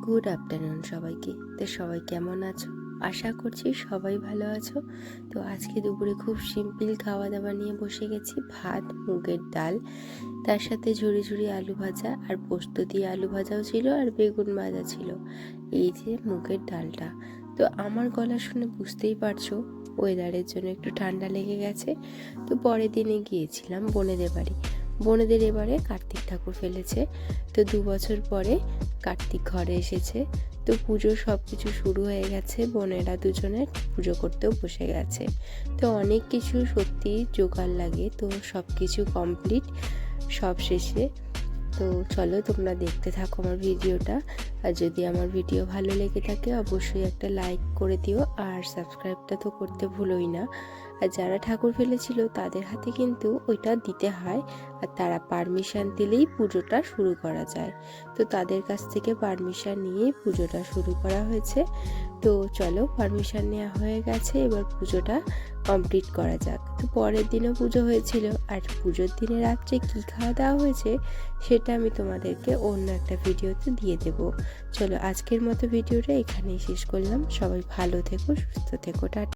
Good afternoon সবাইকে। তো সবাই কেমন আছো? আশা করছি সবাই ভালো আছো। তো আজকে দুপুরে খুব সিম্পল খাওয়া দাওয়া নিয়ে বসে গেছি। ভাত, মুগের ডাল, তার সাথে ঝুড়ি ঝুড়ি আলু ভাজা, আর পোস্ত দিয়ে আলু ভাজাও ছিল, আর বেগুন ভাজা ছিল। এই যে মুগের ডালটা। তো আমার গলা শুনে বুঝতেই পারছো ওয়েদারের জন্য একটু ঠান্ডা লেগে গেছে। তো পরের দিনে গিয়েছিলাম বোনেদের বাড়ি। বোনেদের এবারে কার্তিক ঠাকুর ফেলেছে। তো 2 বছর পরে কার্তিক ঘরে এসেছে। তো পুজো সব কিছু শুরু হয়ে গেছে, বোনেরা দুজনে পুজো করতেও বসে গেছে। তো অনেক কিছু সত্যি জোগাড় লাগে, তো সব কিছু কমপ্লিট সব শেষে। তো চলো তোমরা দেখতে থাকো আমার ভিডিওটা। আর যদি আমার ভিডিও ভালো লেগে থাকে অবশ্যই একটা লাইক করে দিও, আর সাবস্ক্রাইবটা তো করতে ভুলোই না। আর যারা ঠাকুর ফেলেছিল তাদের হাতে কিন্তু ওইটা দিতে হয়, আর তারা পারমিশন দিলেই পুজোটা শুরু করা যায়। তো তাদের কাছ থেকে পারমিশন নিয়েই পুজোটা শুরু করা হয়েছে। তো চলো, পারমিশন নেওয়া হয়ে গেছে, এবার পুজোটা কমপ্লিট করা যাক। তো পরের দিনও পুজো হয়েছিল, আর পুজোর দিনে রাত্রে কী খাওয়া দাওয়া হয়েছে সেটা আমি তোমাদেরকে অন্য একটা ভিডিওতে দিয়ে দেব। চলো আজকের মতো ভিডিওটা এখানেই শেষ করলাম। সবাই ভালো থেকো, সুস্থ থেকো, টাটা।